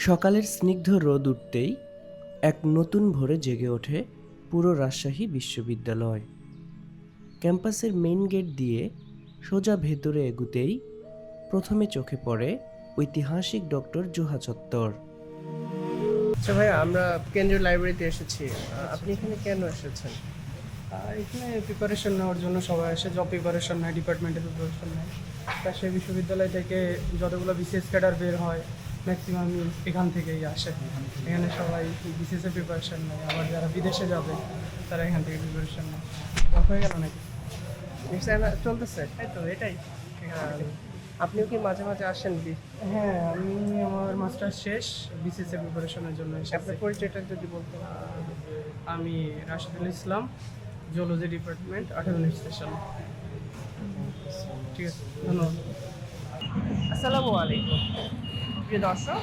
সকালের স্নিগ্ধ রোদ উঠতেই এক নতুন ভোরে জেগে ওঠে পুরো রাজশাহী বিশ্ববিদ্যালয়। ক্যাম্পাসের মেইন গেট দিয়ে সোজা ভেতরে এগুতেই প্রথমে চোখে পড়ে ঐতিহাসিক ডক্টর জোহা চত্বর। আচ্ছা ভাইয়া, আমরা কেন্দ্রীয় লাইব্রেরিতে এসেছি। আপনি এখানে কেন এসেছেন? এখানে প্রিপারেশন নেওয়ার জন্য সবাই আসে। জব প্রিপারেশন নেয়, ডিপার্টমেন্টের প্রিপারেশন নেয়। রাজশাহী বিশ্ববিদ্যালয় থেকে যতগুলো বিসিএস ক্যাডার বের হয় ম্যাক্সিমাম এখান থেকেই আসে। এখানে সবাই বিসিএসের প্রিপারেশন নেয়, আবার যারা বিদেশে যাবে তারা এখান থেকে প্রিপারেশন নেয়। হয়ে গেল নাকি? চলতেছে। এই তো এটাই। আপনিও কি মাঝে মাঝে আসেন? হ্যাঁ, আমি আমার মাস্টার্স শেষ, বিসিএস এর প্রিপারেশনের জন্য এসেছি। আপনার পরিচয়টা যদি বলতেন। আমি রাশিদুল ইসলাম, জুলজি ডিপার্টমেন্ট, 18 স্টেশন। ঠিক আছে, ধন্যবাদ। আসসালামু আলাইকুম প্রিয় দর্শক,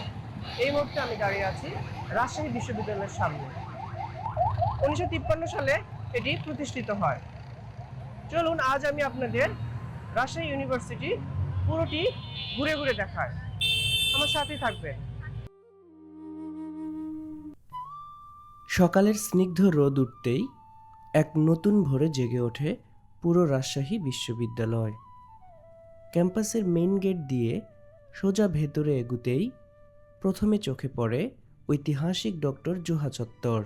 এই মুহূর্তে আমি দাঁড়িয়ে আছি রাজশাহী বিশ্ববিদ্যালয়ের সামনে। 1953 সালে এটি প্রতিষ্ঠিত হয়। চলুন আজ আমি আপনাদের রাজশাহী ইউনিভার্সিটি পুরোটি ঘুরে ঘুরে দেখাই। আমার সাথেই থাকবেন। সকালের স্নিগ্ধ রোদ উঠতেই এক নতুন ভোরে জেগে ওঠে পুরো রাজশাহী বিশ্ববিদ্যালয়। ক্যাম্পাসের মেইন গেট দিয়ে সোজা ভেতরে এগুতেই প্রথমে চোখে পড়ে ঐতিহাসিক ডক্টর জোহা চত্বর।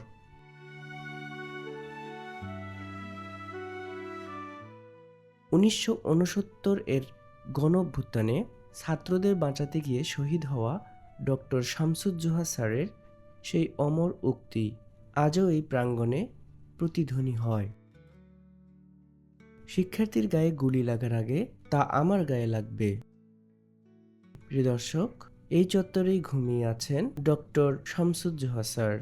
1969 এর গণঅভ্যুত্থানে ছাত্রদের বাঁচাতে গিয়ে শহীদ হওয়া ডক্টর শামসুজ্জোহা স্যারের সেই অমর উক্তি আজও এই প্রাঙ্গণে প্রতিধ্বনি হয়। শিক্ষার্থীর গায়ে গুলি লাগার আগে তা আমার গায়ে লাগবে। প্রিয় দর্শক, এই চত্বরেই ঘুমিয়ে আছেন ডক্টর শামসুজ্জোহা স্যার।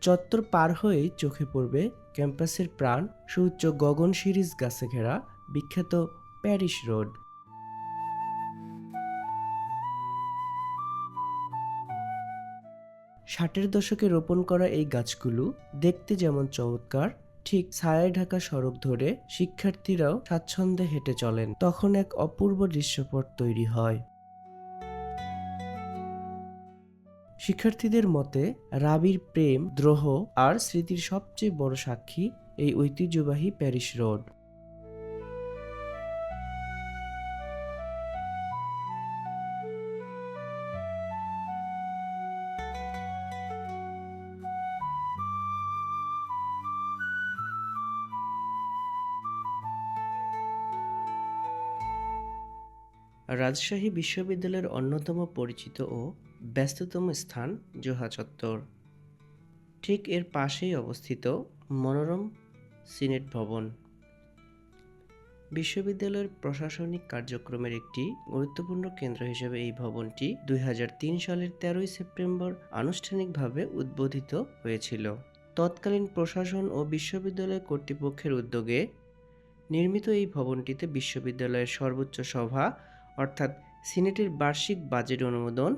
চত্বর পার হয়েই চোখে পড়বে ক্যাম্পাসের প্রাণ, সুউচ্চ গগন সিরিজ গাছে ঘেরা বিখ্যাত প্যারিস রোড। ষাটের দশকে রোপণ করা এই গাছগুলো দেখতে যেমন চমৎকার, ঠিক ছায়ায় ঢাকা সড়ক ধরে শিক্ষার্থীরাও স্বাচ্ছন্দ্যে হেঁটে চলেন। তখন এক অপূর্ব দৃশ্যপট তৈরি হয়। শিক্ষার্থীদের মতে রাবির প্রেম, দ্রোহ আর স্মৃতির সবচেয়ে বড় সাক্ষী এই ঐতিহ্যবাহী প্যারিস রোড। রাজশাহী বিশ্ববিদ্যালয়ের অন্যতম পরিচিত ও ব্যস্ততম স্থান জোহা চত্বর। ঠিক এর পাশেই অবস্থিত মনোরম সিনেট ভবন। বিশ্ববিদ্যালয়ের প্রশাসনিক কার্যক্রমের একটি গুরুত্বপূর্ণ কেন্দ্র হিসেবে এই ভবনটি 2003 সালের 13 সেপ্টেম্বর আনুষ্ঠানিকভাবে উদ্বোধিত হয়েছিল। তৎকালীন প্রশাসন ও বিশ্ববিদ্যালয় কর্তৃপক্ষের উদ্যোগে নির্মিত এই ভবনটিতে বিশ্ববিদ্যালয়ের সর্বোচ্চ সভা অর্থাৎ সিনেটের বার্ষিক বাজেট অনুমোদন,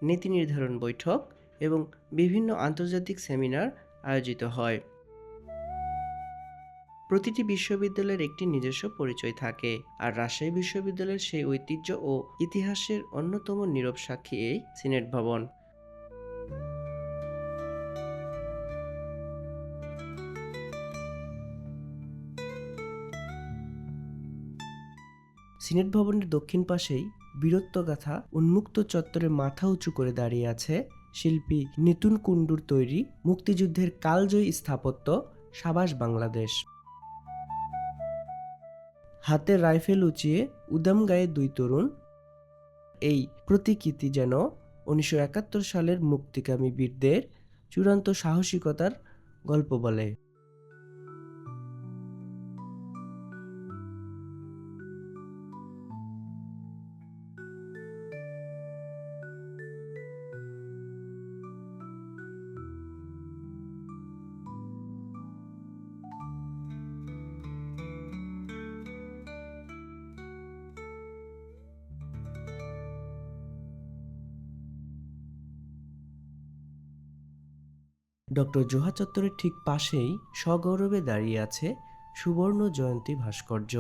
নীতি নির্ধারণ বৈঠক এবং বিভিন্ন আন্তর্জাতিক সেমিনার আয়োজিত হয়। প্রতিটি বিশ্ববিদ্যালয়ের একটি নিজস্ব পরিচয় থাকে, আর রাজশাহী বিশ্ববিদ্যালয়ের সেই ঐতিহ্য ও ইতিহাসের অন্যতম নীরব সাক্ষী এই সিনেট ভবন। সিনেট ভবনের দক্ষিণ পাশেই বীরত্বগাথা উন্মুক্ত চত্বরে মাথা উঁচু করে দাঁড়িয়ে আছে শিল্পী নিতুন কুণ্ডুর তৈরি মুক্তিযুদ্ধের কালজয়ী স্থাপত্য সাবাস বাংলাদেশ। হাতে রাইফেল উঁচিয়ে উদাম গায়ে দুই তরুণ, এই প্রতিকৃতি যেন 1971 সালের মুক্তিকামী বীরদের চূড়ান্ত সাহসিকতার গল্প বলে। ডক্টর জোহা চত্বরের ঠিক পাশেই সগৌরবে দাঁড়িয়ে আছে সুবর্ণ জয়ন্তী ভাস্কর্য।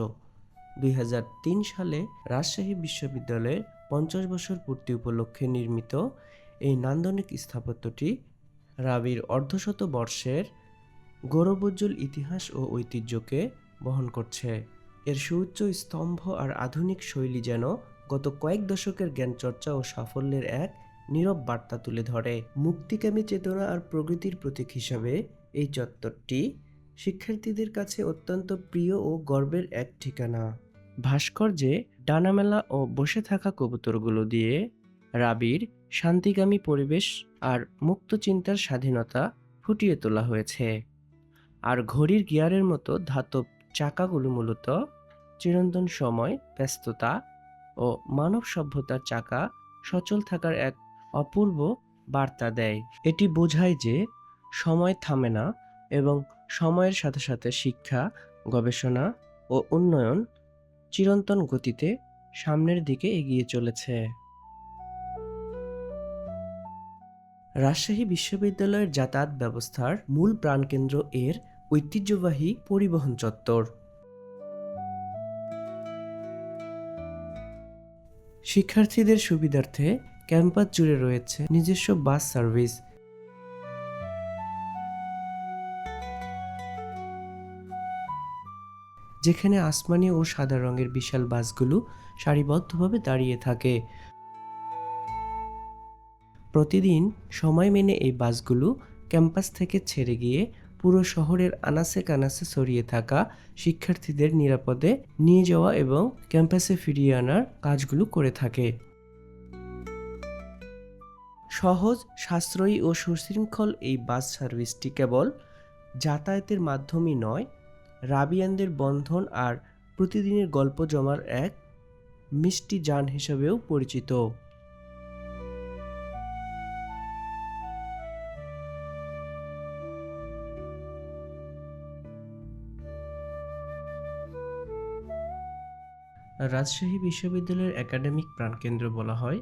2003 সালে রাজশাহী বিশ্ববিদ্যালয়ের 50 বছর পূর্তি উপলক্ষে নির্মিত এই নান্দনিক স্থাপত্যটি রাবির অর্ধশত বর্ষের গৌরবোজ্জ্বল ইতিহাস ও ঐতিহ্যকে বহন করছে। এর সুউচ্চ স্তম্ভ আর আধুনিক শৈলী যেন গত কয়েক দশকের জ্ঞানচর্চা ও সাফল্যের এক নীরব বার্তা তুলে ধরে। মুক্তিকামী চেতনা আর প্রগতির প্রতীক হিসাবে এই চত্বরটি শিক্ষার্থীদের কাছে অত্যন্ত প্রিয় ও গর্বের এক ঠিকানা। ভাস্কর্যে ডানামেলা ও বসে থাকা কবুতরগুলো দিয়ে রাবির শান্তিকামী পরিবেশ আর মুক্ত চিন্তার স্বাধীনতা ফুটিয়ে তোলা হয়েছে। আর ঘড়ির গিয়ারের মতো ধাতব চাকাগুলো মূলত চিরন্তন সময়, ব্যস্ততা ও মানব সভ্যতার চাকা সচল থাকার এক অপূর্ব বার্তা দেয়। এটি বোঝায় যে সময় থামে না এবং সময়ের সাথে সাথে শিক্ষা, গবেষণা ও উন্নয়ন চিরন্তন গতিতে সামনের দিকে এগিয়ে চলেছে। রাজশাহী বিশ্ববিদ্যালয়ের যাতায়াত ব্যবস্থার মূল প্রাণকেন্দ্র এর ঐতিহ্যবাহী পরিবহন চত্বর। শিক্ষার্থীদের সুবিধার্থে ক্যাম্পাস জুড়ে রয়েছে নিজস্ব বাস সার্ভিস, যেখানে আসমানি ও সাদা রঙের বিশাল বাসগুলো সারিবদ্ধভাবে দাঁড়িয়ে থাকে। প্রতিদিন সময় মেনে এই বাসগুলো ক্যাম্পাস থেকে ছেড়ে গিয়ে পুরো শহরের আনাচে কানাচে ছড়িয়ে থাকা শিক্ষার্থীদের নিরাপদে নিয়ে যাওয়া এবং ক্যাম্পাসে ফিরিয়ে আনার কাজগুলো করে থাকে। সহজ, সাশ্রয়ী ও সুশৃঙ্খল এই বাস সার্ভিসটি কেবল যাতায়াতের মাধ্যমই নয়, রাবিয়ানদের বন্ধন আর প্রতিদিনের গল্প জমার এক মিষ্টি যান হিসেবেও পরিচিত। রাজশাহী বিশ্ববিদ্যালয়ের একাডেমিক প্রাণকেন্দ্র বলা হয়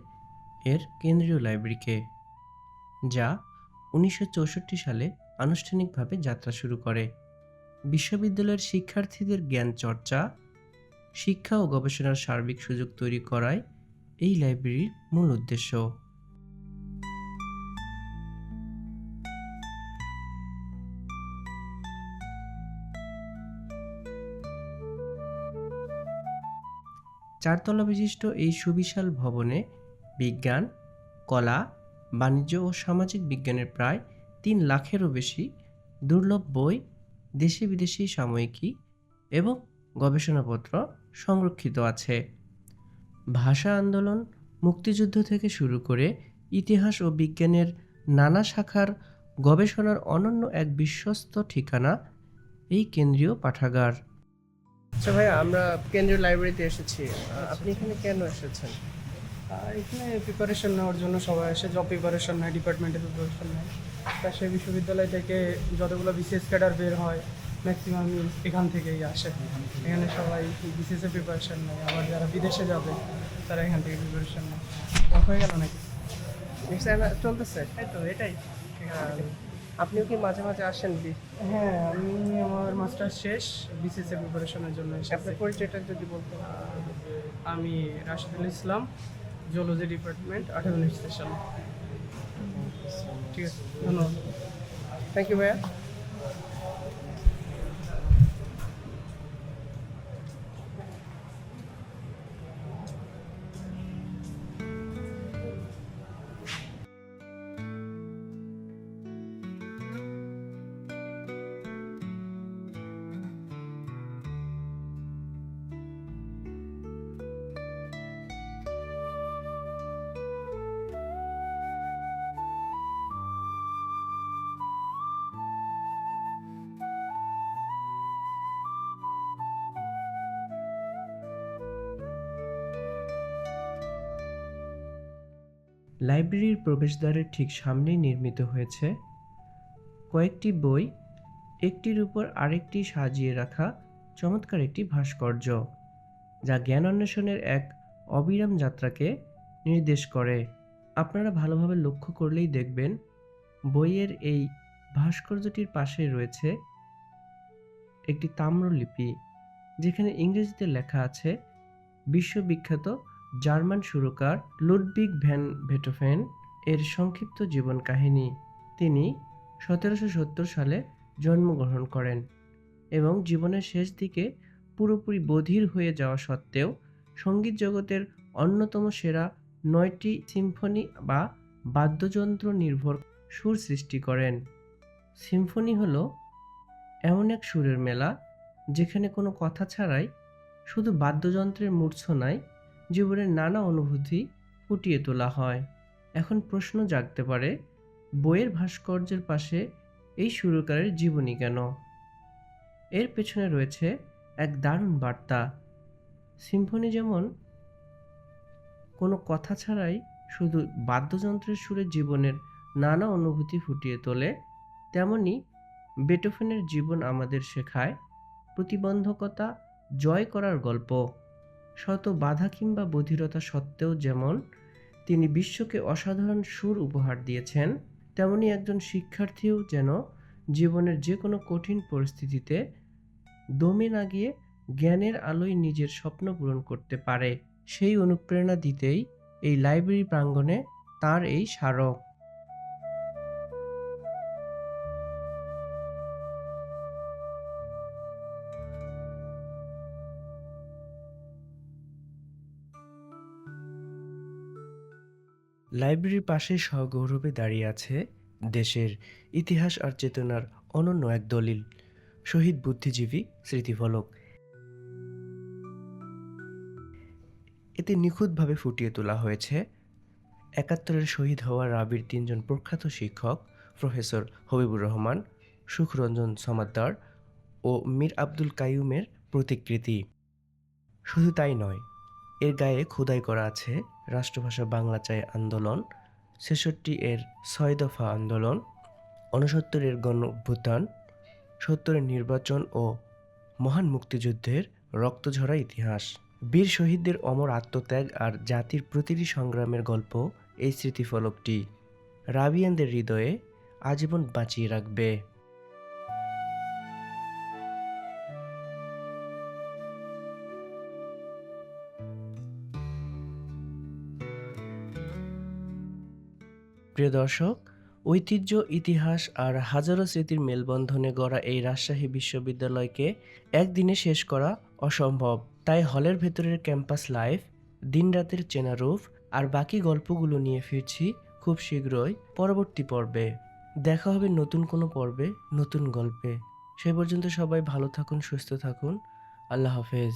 এর কেন্দ্রীয় লাইব্রেরিকে, যা 1964 সালে আনুষ্ঠানিকভাবে যাত্রা শুরু করে। বিশ্ববিদ্যালয়ের শিক্ষার্থীদের জ্ঞান চর্চা, শিক্ষা ও গবেষণার সার্বিক সুযোগ তৈরি করাই এই লাইব্রেরির মূল উদ্দেশ্য। চারতলা বিশিষ্ট এই সুবিশাল ভবনে বিজ্ঞান, কলা, বাণিজ্য ও সামাজিক বিজ্ঞানের প্রায় 3 লাখেরও বেশি দুর্লভ বই, দেশি বিদেশি সাময়িকী এবং গবেষণাপত্র সংরক্ষিত আছে। ভাষা আন্দোলন, মুক্তিযুদ্ধ থেকে শুরু করে ইতিহাস ও বিজ্ঞানের নানা শাখার গবেষণার অনন্য এক বিশ্বস্ত ঠিকানা এই কেন্দ্রীয় পাঠাগার। আচ্ছা ভাইয়া, আমরা কেন্দ্রীয় লাইব্রেরিতে এসেছি। আপনি এখানে কেন এসেছেন? এখানে প্রিপারেশন নেওয়ার জন্য সবাই আসে, জব প্রিপারেশন নেয়, ডিপার্টমেন্টের প্রিপারেশন নেয়। রাজশাহী বিশ্ববিদ্যালয় থেকে যতগুলো বিসিএস ক্যাডার বের হয় ম্যাক্সিমাম এখান থেকেই আসে। এখানে সবাই বিসিএসের প্রিপারেশন নেয়, আবার যারা বিদেশে যাবে তারা এখান থেকে প্রিপারেশন নেয়। হয়ে গেল নাকি? চলতেছে। তাই তো, এটাই। আপনিও কি মাঝে মাঝে আসেন? হ্যাঁ, আমি আমার মাস্টার্স শেষ, বিসিএস এর প্রিপারেশনের জন্য এসেছি। আপনার পরিচয়টা যদি বলতেন। আমি রাশিদুল ইসলাম, জিওলজি ডিপার্টমেন্ট, 18 স্টেশন। ঠিক আছে, ধন্যবাদ। থ্যাংক ইউ ভাইয়া। লাইব্রেরির প্রবেশদ্বারের ঠিক সামনেই নির্মিত হয়েছে কয়েকটি বই, একটির উপর আরেকটি সাজিয়ে রাখা চমৎকার একটি ভাস্কর্য, যা জ্ঞান অন্বেষণের এক অবিরাম যাত্রাকে নির্দেশ করে। আপনারা ভালোভাবে লক্ষ্য করলেই দেখবেন বইয়ের এই ভাস্কর্যটির পাশে রয়েছে একটি তাম্রলিপি, যেখানে ইংরেজিতে লেখা আছে বিশ্ববিখ্যাত জার্মান সুরকার লুডভিগ ভ্যান বেটোফেন এর সংক্ষিপ্ত জীবন কাহিনী। তিনি 1770 সালে জন্মগ্রহণ করেন এবং জীবনের শেষ দিকে পুরোপুরি বধির হয়ে যাওয়া সত্ত্বেও সঙ্গীত জগতের অন্যতম সেরা 9টি সিম্ফনি বা বাদ্যযন্ত্র নির্ভর সুর সৃষ্টি করেন। সিম্ফনি হলো এমন এক সুরের মেলা যেখানে কোনো কথা ছাড়াই শুধু বাদ্যযন্ত্রের মূর্ছনায় জীবনের নানা অনুভূতি ফুটিয়ে তোলা হয়। এখন প্রশ্ন জাগতে পারে, বইয়ের ভাস্কর্যের পাশে এই সুরকারের জীবনী কেন? এর পেছনে রয়েছে এক দারুণ বার্তা। সিম্ফনি যেমন কোনো কথা ছাড়াই শুধু বাদ্যযন্ত্রের সুরে জীবনের নানা অনুভূতি ফুটিয়ে তোলে, তেমনি বেটোফেনের জীবন আমাদের শেখায় প্রতিবন্ধকতা জয় করার গল্প। শত বাধা কিংবা বধিরতা সত্ত্বেও যেমন তিনি বিশ্বকে অসাধারণ সুর উপহার দিয়েছেন, তেমনি একজন শিক্ষার্থীও যেন জীবনের যে কোনো কঠিন পরিস্থিতিতে দমে না গিয়ে জ্ঞানের আলোয় নিজের স্বপ্ন পূরণ করতে পারে, সেই অনুপ্রেরণা দিতেই এই লাইব্রেরি প্রাঙ্গণে তার এই স্মারক। লাইব্রেরির পাশে সগৌরবে দাঁড়িয়ে আছে দেশের ইতিহাস আর চেতনার অনন্য এক দলিল, শহীদ বুদ্ধিজীবী স্মৃতিফলক। এতে নিখুঁতভাবে ফুটিয়ে তোলা হয়েছে 71-এর শহীদ হওয়া রাবির 3 জন প্রখ্যাত শিক্ষক প্রফেসর হবিবুর রহমান, সুখরঞ্জন সমাদ্দার ও মীর আব্দুল কাইয়ুমের প্রতিকৃতি। শুধু তাই নয়, এর গায়ে খোদাই করা আছে রাষ্ট্রভাষা বাংলা চাই আন্দোলন, 66-এর 6 দফা আন্দোলন, 69-এর গণ অভ্যুত্থান, 70-এর নির্বাচন ও মহান মুক্তিযুদ্ধের রক্তঝরা ইতিহাস। বীর শহীদদের অমর আত্মত্যাগ আর জাতির প্রতিটি সংগ্রামের গল্প এই স্মৃতিফলকটি রাবিয়ানদের হৃদয়ে আজীবন বাঁচিয়ে রাখবে। প্রিয় দর্শক, ঐতিহ্য, ইতিহাস আর হাজারো স্মৃতির মেলবন্ধনে গড়া এই রাজশাহী বিশ্ববিদ্যালয়কে একদিনে শেষ করা অসম্ভব। তাই হলের ভেতরের ক্যাম্পাস লাইফ, দিনরাতের চেনা রূপ আর বাকি গল্পগুলো নিয়ে ফিরছি খুব শীঘ্রই পরবর্তী পর্বে। দেখা হবে নতুন কোনো পর্বে, নতুন গল্পে। সে পর্যন্ত সবাই ভালো থাকুন, সুস্থ থাকুন। আল্লাহ হাফেজ।